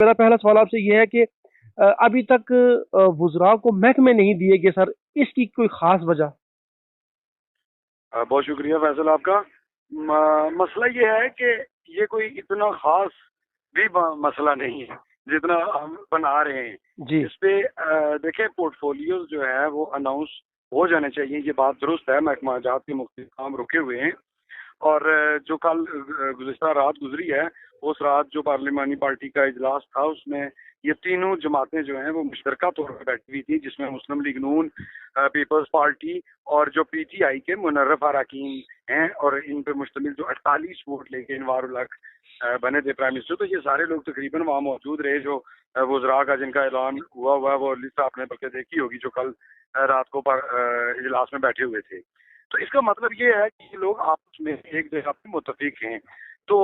मेरा पहला सवाल आपसे ये है कि अभी तक वुज़रा को महकमे नहीं दिए गए सर, इसकी कोई ख़ास वजह? बहुत शुक्रिया फैसल आपका। मसला ये है कि ये कोई इतना खास भी मसला नहीं है जितना हम बना रहे हैं। जी। इस पे देखें, पोर्टफोलियोज जो है वो अनाउंस हो जाने चाहिए, ये बात दुरुस्त है। महकमा जात के मुख्तलिफ काम रुके हुए हैं और जो कल गुज़िश्ता रात गुजरी है, उस रात जो पार्लिमानी पार्टी का इजलास था उसमें ये तीनों जमातें जो हैं वो मुश्तरका तौर पर बैठी हुई थी, जिसमें मुस्लिम लीग नून, पीपल्स पार्टी और जो पीटीआई के मुनर्रफ अरकान हैं, और इन पर मुश्तमिल जो 48 वोट लेके इनवार उल हक बने थे प्राइम मिनिस्टर। तो ये सारे लोग तकरीबन वहाँ मौजूद रहे जो वुज़रा का जिनका ऐलान हुआ वो लिस्ट आपने बल्कि देखी होगी, जो कल रात को इजलास में बैठे हुए थे। तो इसका मतलब ये है कि ये लोग आपस में एक जगह पे मुत्तफिक हैं। तो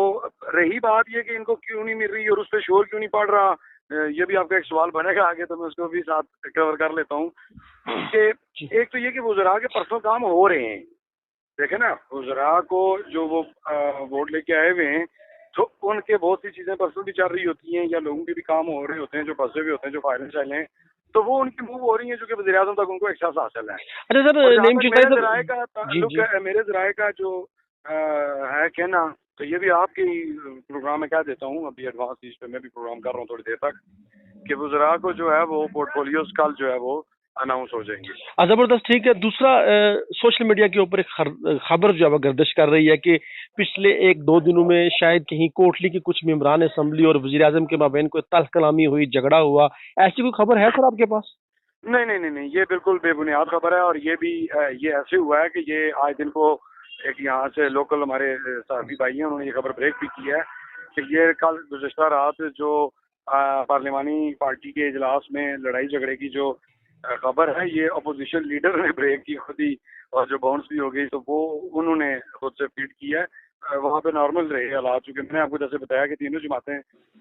रही बात ये कि इनको क्यों नहीं मिल रही और उस पर शोर क्यों नहीं पड़ रहा, ये भी आपका एक सवाल बनेगा आगे, तो मैं उसको भी साथ कवर कर लेता हूँ कि जी। एक तो ये कि वुज़रा के पर्सनल काम हो रहे हैं। देखे ना, वुज़रा को जो वो वोट लेके आए हुए हैं, तो उनके बहुत सी चीजें पर्सनल भी चल रही होती हैं, या लोगों के भी काम हो रहे होते हैं जो फंसे हुए होते हैं, जो फाइलें शाइलें हैं, तो वो उनकी मूव हो रही है, जो कि वज़ीर-ए-आज़म तक उनको एहसास हासिल है। अच्छा सर, और जहाँ नईम तक शिकदाई मेरे सर। ज़राए का जी, ताल्लुक जी। है, मेरे ज़राए का जो है कहना, तो ये भी आपके ही प्रोग्राम में कह देता हूँ, अभी एडवांस इस पे मैं भी प्रोग्राम कर रहा हूँ थोड़ी देर तक, कि वज़रा को जो है वो पोर्टफोलियोज कल जो है वो अनाउंस हो जाएंगे। ज़बरदस्त, ठीक है। दूसरा, सोशल मीडिया के ऊपर एक खबर जो है वो गर्दिश कर रही है कि पिछले 1-2 दिनों में शायद कहीं कोटली के कुछ मेंबरान असम्बली और वज़ीर-ए-आज़म के माबैन कोई तल्ख़ कलामी हुई, झगड़ा हुआ। ऐसी कोई खबर है सर आपके पास? नहीं नहीं नहीं नहीं, ये बिल्कुल बेबुनियाद खबर है। और ये भी ये ऐसे हुआ है कि ये आज दिन को एक यहाँ से लोकल हमारे साथी भाई हैं, उन्होंने ये खबर ब्रेक भी की है कि ये कल गुज़िश्ता रात जो पार्लिमानी पार्टी के इजलास में लड़ाई झगड़े की जो खबर है, ये अपोजिशन लीडर ने ब्रेक की खुद ही, और जो बाउंस भी हो गई, तो वो उन्होंने खुद से फीड की है। वहाँ पे नॉर्मल रहे हालात, चूंकि मैंने आपको जैसे बताया कि तीनों जमातें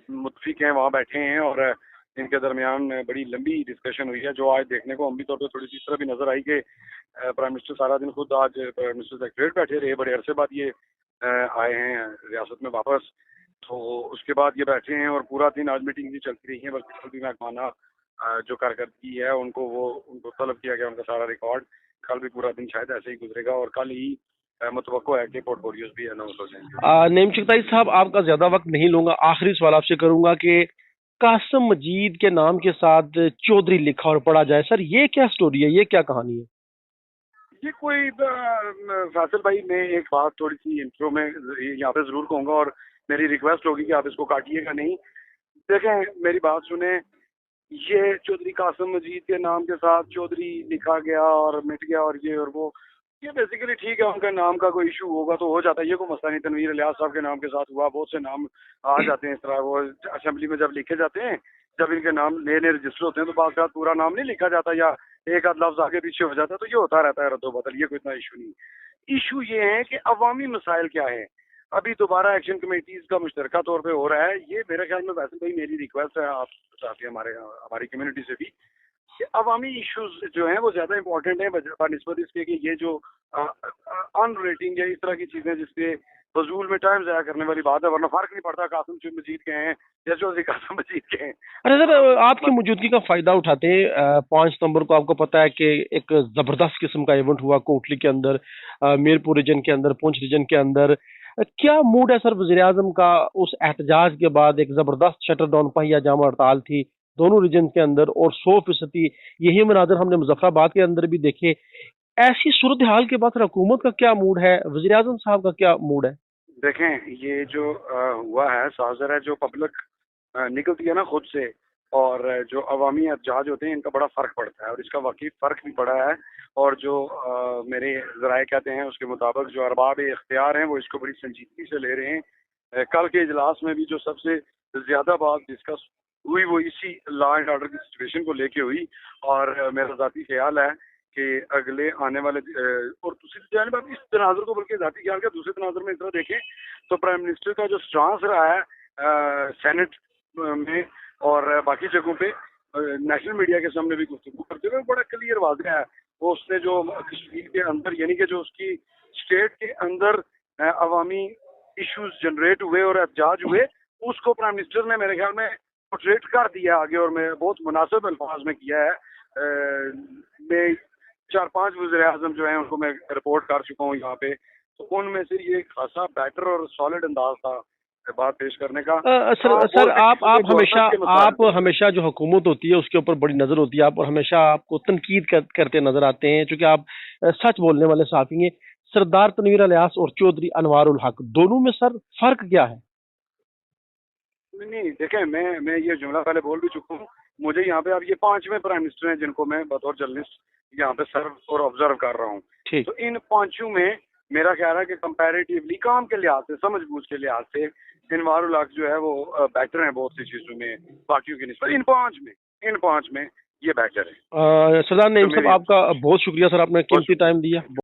मुत्तफिक हैं, वहाँ बैठे हैं, और इनके दरमियान बड़ी लंबी डिस्कशन हुई है, जो आज देखने को हम भी तौर पर थोड़ी सी इस तरह भी नजर आई कि प्राइम मिनिस्टर सारा दिन खुद आज प्राइम मिनिस्टर सेक्रेटरीट बैठे रहे, बड़े अरसे बाद ये आए हैं रियासत में वापस। तो उसके बाद ये बैठे हैं और पूरा दिन आज मीटिंग भी चलती रही है, बल्कि कल भी महकमाना जो कारकर्दगी है उनको तलब किया गया, उनका सारा रिकॉर्ड। कल भी पूरा दिन शायद ऐसे ही गुजरेगा और कल ही मुतवक्को है कि पोर्टफोलियोज भी अनाउंस हो जाएंगे। नईम शिकदाई साहब, आपका ज़्यादा वक्त नहीं लूँगा। आखिरी सवाल आपसे करूँगा कि कासिम मजीद के नाम के साथ चौधरी लिखा और पढ़ा जाए। सर, ये क्या स्टोरी है? ये क्या कहानी है? ये कोई फैसल भाई, मैं एक बात थोड़ी सी इंट्रो में यहाँ पे जरूर कहूँगा, और मेरी रिक्वेस्ट होगी कि आप इसको काटिएगा नहीं। देखें, मेरी बात सुने। ये चौधरी कासिम मजीद के नाम के साथ चौधरी लिखा गया और मिट गया और ये और वो, ये बेसिकली ठीक है, उनका नाम का कोई इशू होगा तो हो जाता है, ये कोई मसला नहीं। तनवीर इलियास साहब के नाम के साथ हुआ, बहुत से नाम आ जाते हैं इस तरह, वो असेंबली में जब लिखे जाते हैं, जब इनके नाम नए नए रजिस्टर होते हैं, तो बात का पूरा नाम नहीं लिखा जाता, या एक आध लफ्ज आगे पीछे हो जाता है, तो ये होता रहता है रद्दो बदल, ये कोई इतना इशू नहीं। इशू ये है कि अवामी मसाइल क्या है। अभी दोबारा एक्शन कमेटीज का मुश्तरका तौर पे हो रहा है, ये मेरे ख्याल में, वैसे भाई मेरी रिक्वेस्ट है आप साथी हमारी कम्युनिटी से भी, कि अवामी इश्यूज जो हैं वो ज्यादा इंपॉर्टेंट है बनिस्बत इसके कि ये जो अन रेटिंग या इस तरह की चीजें जिससे फजूल में टाइम जाया करने वाली बात है, वरना फर्क नहीं पड़ता कासिम मजीद के हैं या चौधरी कासिम मजीद के हैं। अच्छा सर, आपकी मौजूदगी का फायदा उठाते हैं, 5 सितंबर को आपको पता है कि एक जबरदस्त किस्म का इवेंट हुआ कोटली के अंदर, मीरपुर रीजन के अंदर, पुंछ रीजन के अंदर। क्या मूड है सर वजीर आजम का? उस एहतजाज के बाद एक जबरदस्त शटर डाउन पहिया जामा हड़ताल थी दोनों रीजन के अंदर, और 100% यही मनाजर हमने मुजफ्फराबाद के अंदर भी देखे। ऐसी सूरत हाल के बाद सर हुकूमत का क्या मूड है, वजीर आजम साहब का क्या मूड है? देखें, ये जो हुआ है साजर है, जो पब्लिक निकलती है ना खुद से, और जो अवामी एहतजाज होते हैं, इनका बड़ा फ़र्क पड़ता है, और इसका वाकई फ़र्क भी पड़ा है। और जो मेरे ज़राए कहते हैं उसके मुताबिक जो अरबाब इख्तियार हैं वो इसको बड़ी संजीदगी से ले रहे हैं। कल के इजलास में भी जो सबसे ज़्यादा बात डिस्कस हुई वो इसी लॉ एंड ऑर्डर की सिचुएशन को लेके हुई। और मेरा ज़ाती ख्याल है कि अगले आने वाले और दूसरी जानब आप इस तनाजुर को, बल्कि ज़ाती ख्याल का दूसरे तनाजुर में इस तरह देखें, तो प्राइम मिनिस्टर का जो स्टांस रहा है सेनेट में और बाकी जगहों पे नेशनल मीडिया के सामने भी गुफ्तगू करते हुए बड़ा क्लियर वाज़ेह है। वो उसने जो कश्मीर के अंदर, यानी कि जो उसकी स्टेट के अंदर अवामी इश्यूज जनरेट हुए और एहतजाज हुए, उसको प्राइम मिनिस्टर ने मेरे ख्याल में पोर्ट्रेट कर दिया आगे, और मैं बहुत मुनासिब अल्फाज में किया है। मैं 4-5 वज़ीर-ए-आज़म जो हैं उनको मैं रिपोर्ट कर चुका हूँ यहाँ पे, तो उनमें से ये खासा बेटर और सॉलिड अंदाज था बात पेश करने का। सर आप गवर्नमेंट के हमेशा जो हुकूमत होती है उसके ऊपर बड़ी नजर होती है आप, और हमेशा आपको तनकीद करते नजर आते हैं, क्योंकि आप सच बोलने वाले साफी हैं। सरदार तनवीर इलियास और चौधरी अनवारुल हक, दोनों में सर फर्क क्या है? नहीं, देखें, मैं ये जुमला पहले बोल भी चुका हूँ। मुझे यहाँ पे अब ये 5वें प्राइम मिनिस्टर हैं जिनको मैं बतौर जर्नलिस्ट यहाँ पे सर्व और ऑब्जर्व कर रहा हूँ। ठीक। तो इन 5 में मेरा ख्याल है कि कंपैरेटिवली काम के लिहाज से, समझबूझ के लिहाज से अनवारुल हक जो है वो बेटर है बहुत सी चीजों में बाकियों की निस्बत। इन पांच में ये बेटर है। सरदार नईम तो साहब, आपका बहुत शुक्रिया सर, आपने कीमती टाइम दिया।